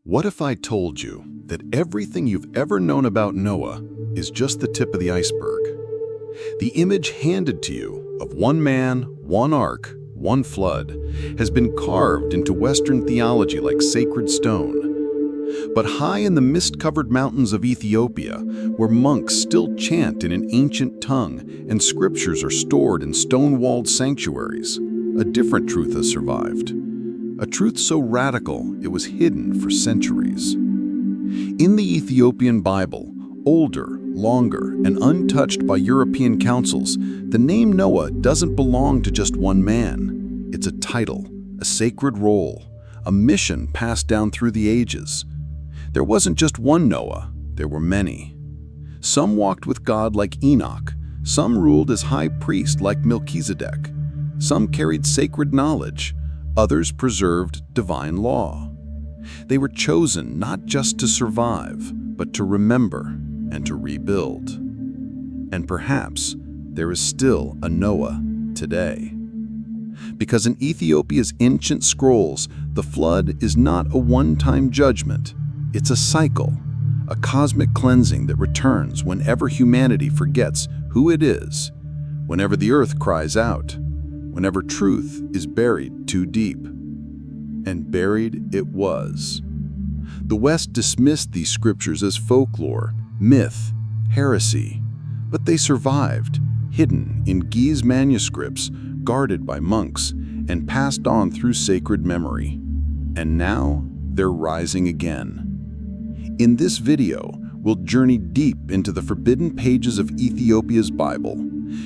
What if I told you that everything you've ever known about Noah is just the tip of the iceberg? The image handed to you of one man, one ark, one flood has been carved into Western theology like sacred stone. But high in the mist-covered mountains of Ethiopia, where monks still chant in an ancient tongue and scriptures are stored in stone-walled sanctuaries, a different truth has survived. A truth so radical it was hidden for centuries. In the Ethiopian Bible, older, longer, and untouched by European councils, the name Noah doesn't belong to just one man. It's a title, a sacred role, a mission passed down through the ages. There wasn't just one Noah, there were many. Some walked with God like Enoch, some ruled as high priest like Melchizedek, some carried sacred knowledge, others preserved divine law. They were chosen not just to survive, but to remember and to rebuild. And perhaps there is still a Noah today. Because in Ethiopia's ancient scrolls, the flood is not a one-time judgment. It's a cycle, a cosmic cleansing that returns whenever humanity forgets who it is, whenever the earth cries out, whenever truth is buried too deep. And buried it was. The West dismissed these scriptures as folklore, myth, heresy, but they survived, hidden in Giza manuscripts, guarded by monks, and passed on through sacred memory. And now they're rising again. In this video, we'll journey deep into the forbidden pages of Ethiopia's Bible.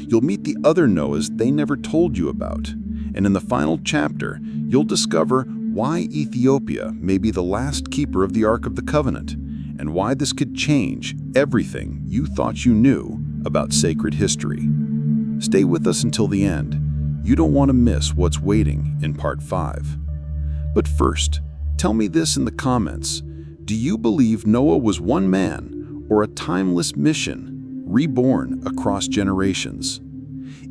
You'll meet the other Noahs they never told you about. And in the final chapter, you'll discover why Ethiopia may be the last keeper of the Ark of the Covenant, and why this could change everything you thought you knew about sacred history. Stay with us until the end. You don't want to miss what's waiting in Part 5. But first, tell me this in the comments. Do you believe Noah was one man or a timeless mission, reborn across generations?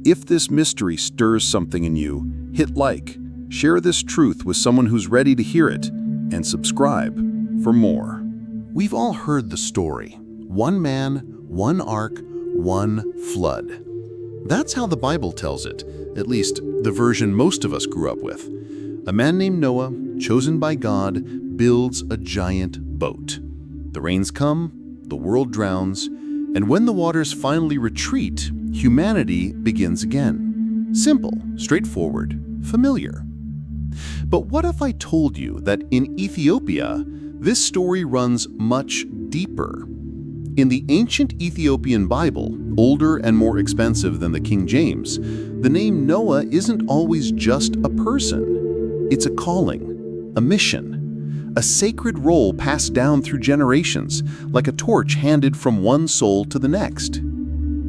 If this mystery stirs something in you, hit like, share this truth with someone who's ready to hear it, and subscribe for more. We've all heard the story. One man, one ark, one flood. That's how the Bible tells it, at least the version most of us grew up with. A man named Noah, chosen by God, builds a giant boat. The rains come, the world drowns, and when the waters finally retreat, humanity begins again. Simple, straightforward, familiar. But what if I told you that in Ethiopia, this story runs much deeper? In the ancient Ethiopian Bible, older and more expensive than the King James, the name Noah isn't always just a person. It's a calling, a mission, a sacred role passed down through generations, like a torch handed from one soul to the next.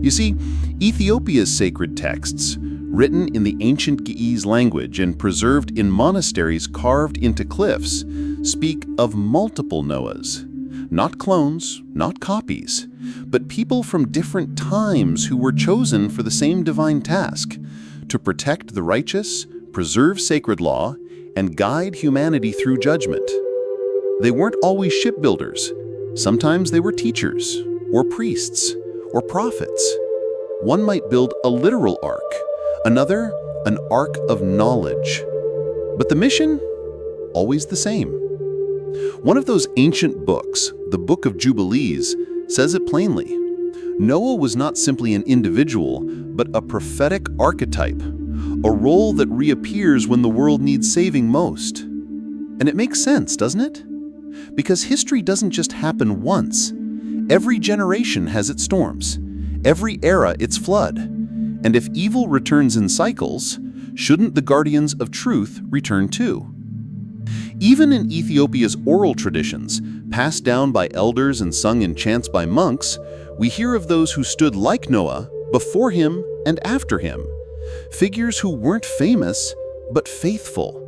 You see, Ethiopia's sacred texts, written in the ancient Giza language and preserved in monasteries carved into cliffs, speak of multiple Noahs. Not clones, not copies, but people from different times who were chosen for the same divine task, to protect the righteous, preserve sacred law, and guide humanity through judgment. They weren't always shipbuilders. Sometimes they were teachers, or priests, or prophets. One might build a literal ark, another, an ark of knowledge. But the mission? Always the same. One of those ancient books, the Book of Jubilees, says it plainly. Noah was not simply an individual, but a prophetic archetype, a role that reappears when the world needs saving most. And it makes sense, doesn't it? Because history doesn't just happen once. Every generation has its storms, every era its flood. And if evil returns in cycles, shouldn't the guardians of truth return too? Even in Ethiopia's oral traditions, passed down by elders and sung in chants by monks, we hear of those who stood like Noah, before him and after him. Figures who weren't famous, but faithful.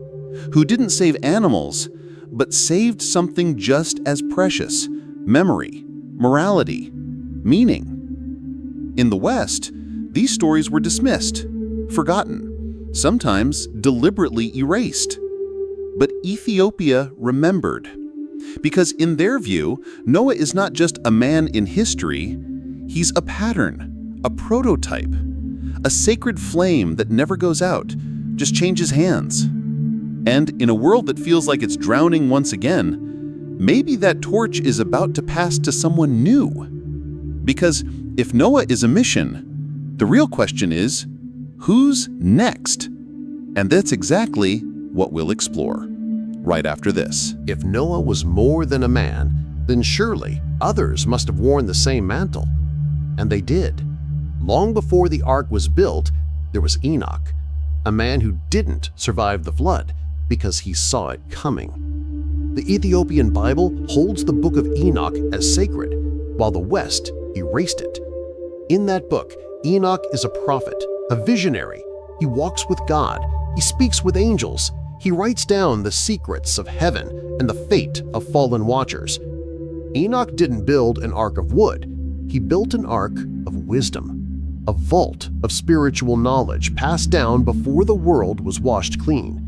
Who didn't save animals, but saved something just as precious: memory, morality, meaning. In the West, these stories were dismissed, forgotten, sometimes deliberately erased. But Ethiopia remembered. Because in their view, Noah is not just a man in history, he's a pattern, a prototype, a sacred flame that never goes out, just changes hands. And in a world that feels like it's drowning once again, maybe that torch is about to pass to someone new. Because if Noah is a mission, the real question is, who's next? And that's exactly what we'll explore right after this. If Noah was more than a man, then surely others must have worn the same mantle. And they did. Long before the ark was built, there was Enoch, a man who didn't survive the flood because he saw it coming. The Ethiopian Bible holds the Book of Enoch as sacred, while the West erased it. In that book, Enoch is a prophet, a visionary. He walks with God, he speaks with angels, he writes down the secrets of heaven and the fate of fallen watchers. Enoch didn't build an ark of wood, he built an ark of wisdom, a vault of spiritual knowledge passed down before the world was washed clean.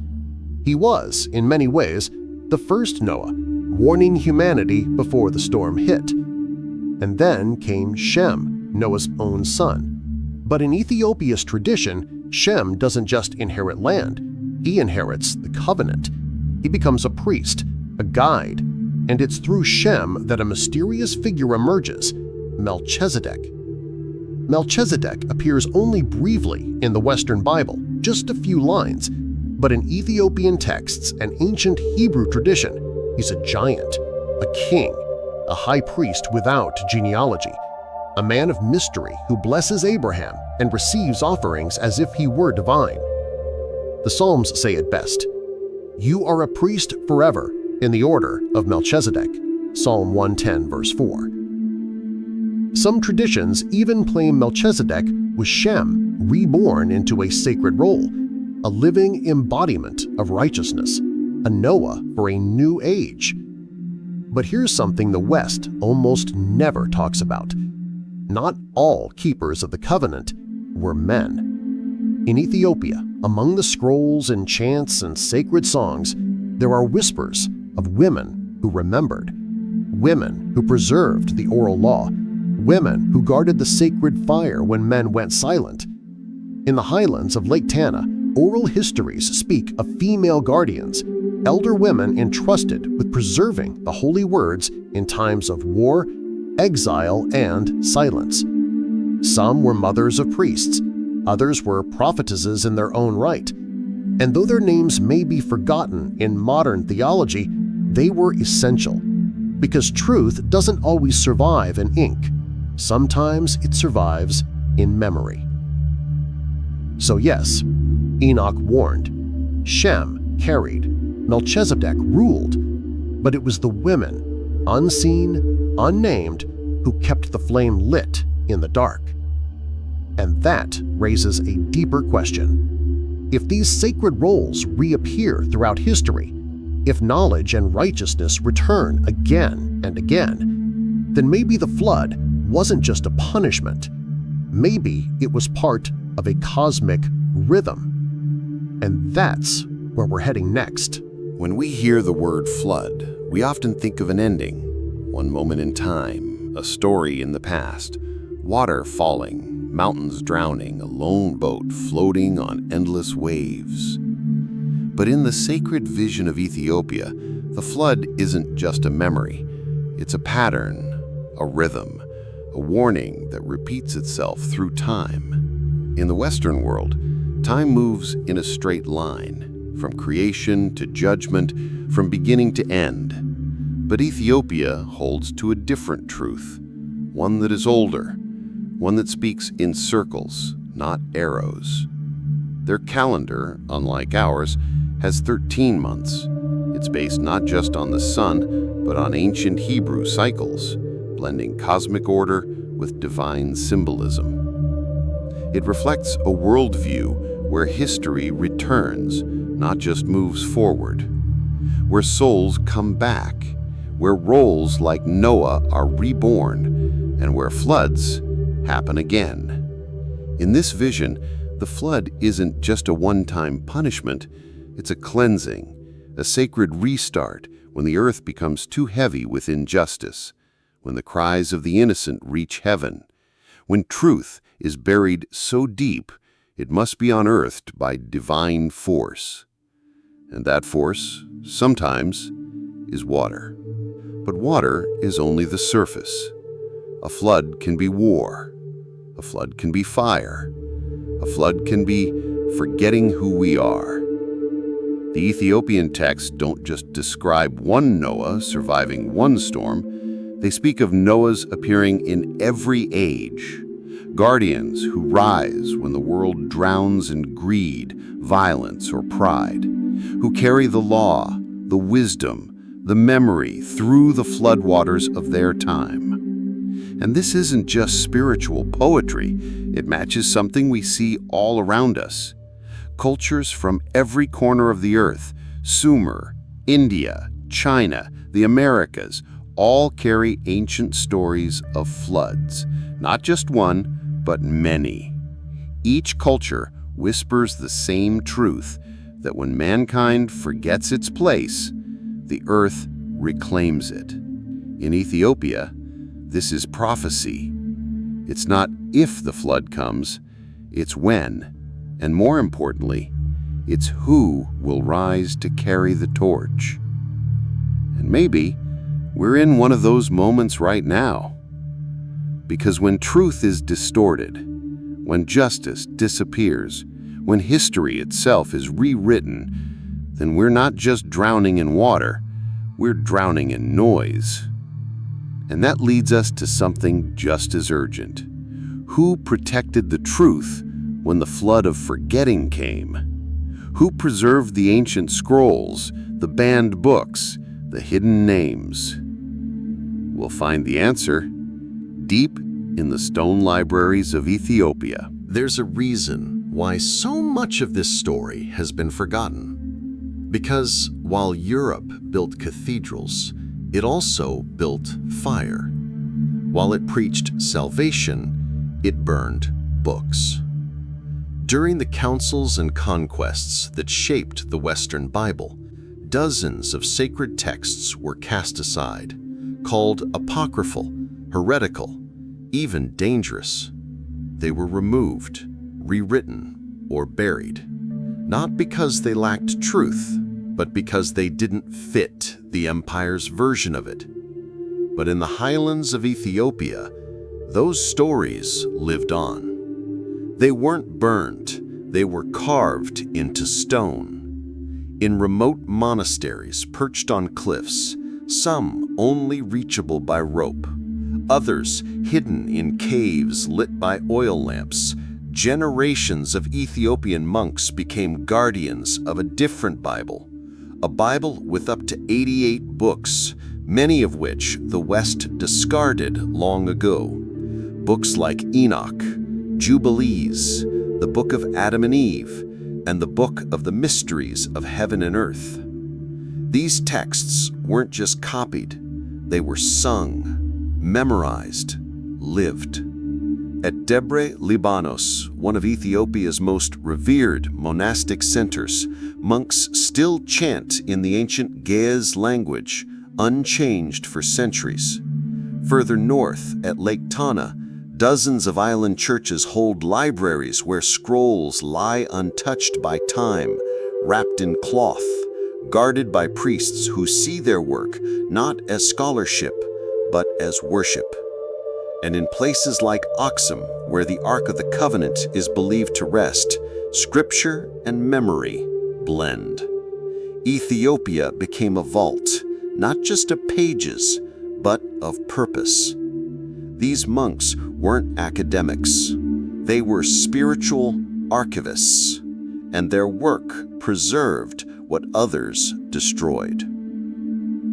He was, in many ways, the first Noah, warning humanity before the storm hit. And then came Shem, Noah's own son. But in Ethiopia's tradition, Shem doesn't just inherit land, he inherits the covenant. He becomes a priest, a guide, and it's through Shem that a mysterious figure emerges, Melchizedek. Melchizedek appears only briefly in the Western Bible, just a few lines, but in Ethiopian texts and ancient Hebrew tradition, he's a giant, a king, a high priest without genealogy, a man of mystery who blesses Abraham and receives offerings as if he were divine. The Psalms say it best, "You are a priest forever in the order of Melchizedek," Psalm 110 verse 4. Some traditions even claim Melchizedek was Shem reborn into a sacred role, a living embodiment of righteousness, a Noah for a new age. But here's something the West almost never talks about. Not all keepers of the covenant were men. In Ethiopia, among the scrolls and chants and sacred songs, there are whispers of women who remembered, women who preserved the oral law, women who guarded the sacred fire when men went silent. In the highlands of Lake Tana, oral histories speak of female guardians, elder women entrusted with preserving the holy words in times of war, exile, and silence. Some were mothers of priests, others were prophetesses in their own right, and though their names may be forgotten in modern theology, they were essential, because truth doesn't always survive in ink. Sometimes it survives in memory. So yes, Enoch warned, Shem carried, Melchizedek ruled, but it was the women, unseen, unnamed, who kept the flame lit in the dark. And that raises a deeper question. If these sacred roles reappear throughout history, if knowledge and righteousness return again and again, then maybe the flood wasn't just a punishment. Maybe it was part of a cosmic rhythm. And that's where we're heading next. When we hear the word flood, we often think of an ending, one moment in time, a story in the past, water falling, mountains drowning, a lone boat floating on endless waves. But in the sacred vision of Ethiopia, the flood isn't just a memory. It's a pattern, a rhythm, a warning that repeats itself through time. In the Western world, time moves in a straight line, from creation to judgment, from beginning to end. But Ethiopia holds to a different truth, one that is older, one that speaks in circles, not arrows. Their calendar, unlike ours, has 13 months. It's based not just on the sun, but on ancient Hebrew cycles, blending cosmic order with divine symbolism. It reflects a worldview where history returns, not just moves forward, where souls come back, where roles like Noah are reborn, and where floods happen again. In this vision, the flood isn't just a one-time punishment, it's a cleansing, a sacred restart when the earth becomes too heavy with injustice, when the cries of the innocent reach heaven, when truth is buried so deep it must be unearthed by divine force. And that force, sometimes, is water. But water is only the surface. A flood can be war. A flood can be fire. A flood can be forgetting who we are. The Ethiopian texts don't just describe one Noah surviving one storm. They speak of Noahs appearing in every age, guardians who rise when the world drowns in greed, violence, or pride, who carry the law, the wisdom, the memory through the floodwaters of their time. And this isn't just spiritual poetry. It matches something we see all around us. Cultures from every corner of the earth, Sumer, India, China, the Americas, all carry ancient stories of floods. Not just one, but many. Each culture whispers the same truth, that when mankind forgets its place, the earth reclaims it. In Ethiopia, this is prophecy. It's not if the flood comes, it's when. And more importantly, it's who will rise to carry the torch. And maybe we're in one of those moments right now. Because when truth is distorted, when justice disappears, when history itself is rewritten, then we're not just drowning in water, we're drowning in noise. And that leads us to something just as urgent. Who protected the truth when the flood of forgetting came? Who preserved the ancient scrolls, the banned books, the hidden names? We'll find the answer deep in the stone libraries of Ethiopia. There's a reason why so much of this story has been forgotten. Because while Europe built cathedrals, it also built fire. While it preached salvation, it burned books. During the councils and conquests that shaped the Western Bible, dozens of sacred texts were cast aside, called apocryphal, heretical, even dangerous. They were removed, rewritten, or buried, not because they lacked truth, but because they didn't fit the empire's version of it. But in the highlands of Ethiopia, those stories lived on. They weren't burned, they were carved into stone. In remote monasteries perched on cliffs, some only reachable by rope, others hidden in caves lit by oil lamps, generations of Ethiopian monks became guardians of a different Bible, a Bible with up to 88 books, many of which the West discarded long ago. Books like Enoch, Jubilees, the Book of Adam and Eve, and the Book of the Mysteries of Heaven and Earth. These texts weren't just copied, they were sung, memorized, lived. At Debre, Libanos, one of Ethiopia's most revered monastic centers, monks still chant in the ancient Ge'ez language, unchanged for centuries. Further north, at Lake Tana, dozens of island churches hold libraries where scrolls lie untouched by time, wrapped in cloth, guarded by priests who see their work not as scholarship, but as worship. And in places like Aksum, where the Ark of the Covenant is believed to rest, scripture and memory blend. Ethiopia became a vault, not just of pages, but of purpose. These monks weren't academics. They were spiritual archivists, and their work preserved what others destroyed.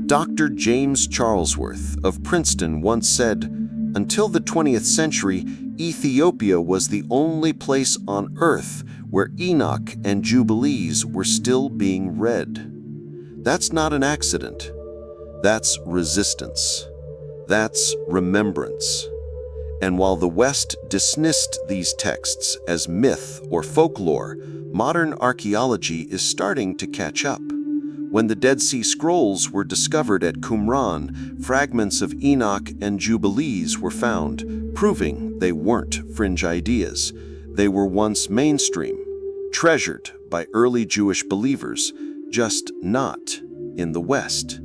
Dr. James Charlesworth of Princeton once said, "Until the 20th century, Ethiopia was the only place on earth where Enoch and Jubilees were still being read." That's not an accident. That's resistance. That's remembrance. And while the West dismissed these texts as myth or folklore, modern archaeology is starting to catch up. When the Dead Sea Scrolls were discovered at Qumran, fragments of Enoch and Jubilees were found, proving they weren't fringe ideas. They were once mainstream, treasured by early Jewish believers, just not in the West.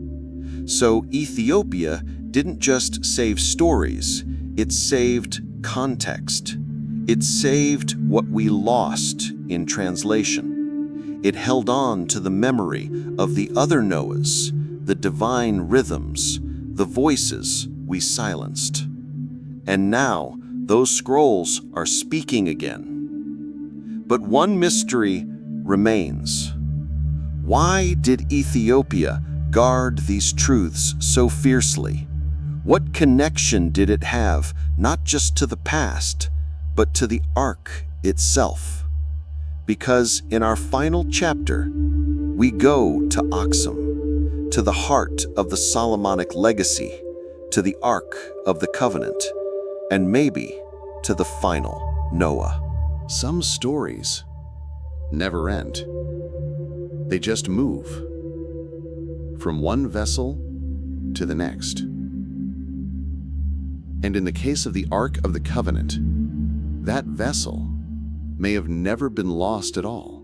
So Ethiopia didn't just save stories, it saved context. It saved what we lost in translation. It held on to the memory of the other Noahs, the divine rhythms, the voices we silenced. And now those scrolls are speaking again. But one mystery remains. Why did Ethiopia guard these truths so fiercely? What connection did it have, not just to the past, but to the Ark itself? Because in our final chapter, we go to Aksum, to the heart of the Solomonic legacy, to the Ark of the Covenant, and maybe to the final Noah. Some stories never end. They just move from one vessel to the next. And in the case of the Ark of the Covenant, that vessel may have never been lost at all.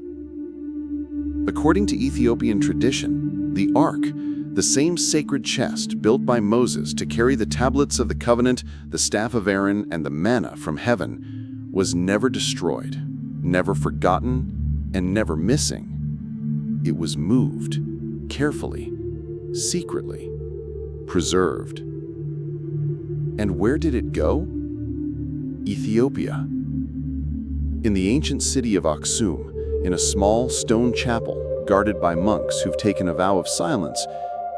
According to Ethiopian tradition, the Ark, the same sacred chest built by Moses to carry the tablets of the covenant, the staff of Aaron, and the manna from heaven, was never destroyed, never forgotten, and never missing. It was moved, carefully, secretly, preserved. And where did it go? Ethiopia. In the ancient city of Aksum, in a small stone chapel guarded by monks who've taken a vow of silence,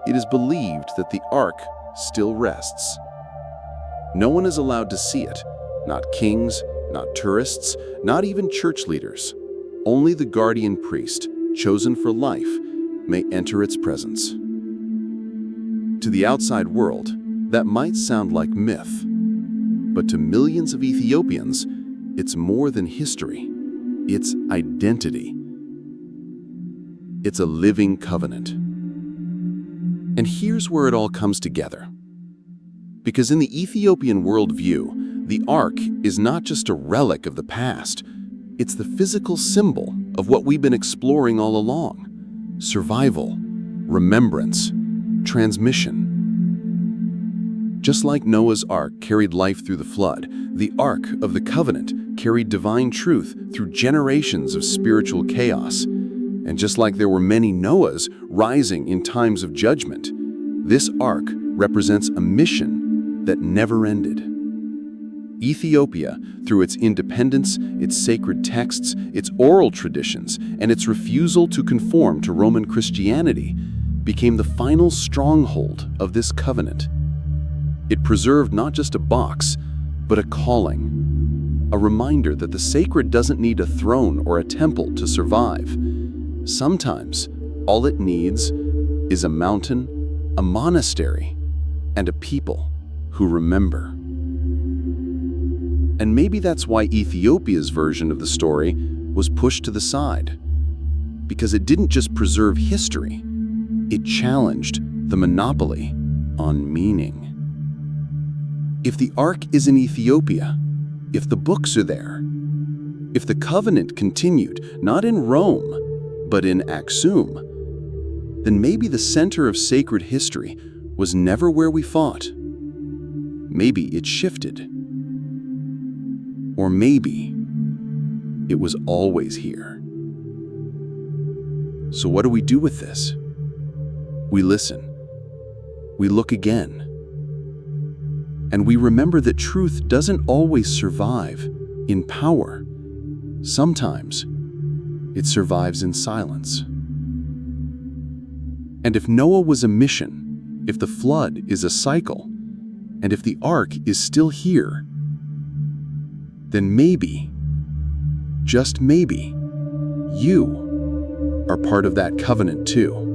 it is believed that the Ark still rests. No one is allowed to see it, not kings, not tourists, not even church leaders. Only the guardian priest, chosen for life, may enter its presence. To the outside world, that might sound like myth, but to millions of Ethiopians, it's more than history. It's identity. It's a living covenant. And here's where it all comes together. Because in the Ethiopian worldview, the Ark is not just a relic of the past. It's the physical symbol of what we've been exploring all along. Survival, remembrance, transmission. Just like Noah's Ark carried life through the flood, the Ark of the Covenant carried divine truth through generations of spiritual chaos. And just like there were many Noahs rising in times of judgment, this Ark represents a mission that never ended. Ethiopia, through its independence, its sacred texts, its oral traditions, and its refusal to conform to Roman Christianity, became the final stronghold of this covenant. It preserved not just a box, but a calling, a reminder that the sacred doesn't need a throne or a temple to survive. Sometimes, all it needs is a mountain, a monastery, and a people who remember. And maybe that's why Ethiopia's version of the story was pushed to the side. Because it didn't just preserve history, it challenged the monopoly on meaning. If the Ark is in Ethiopia, if the books are there, if the covenant continued, not in Rome, but in Aksum, then maybe the center of sacred history was never where we thought. Maybe it shifted. Or maybe it was always here. So what do we do with this? We listen. We look again. And we remember that truth doesn't always survive in power. Sometimes it survives in silence. And if Noah was a mission, if the flood is a cycle, and if the Ark is still here, then maybe, just maybe, you are part of that covenant too.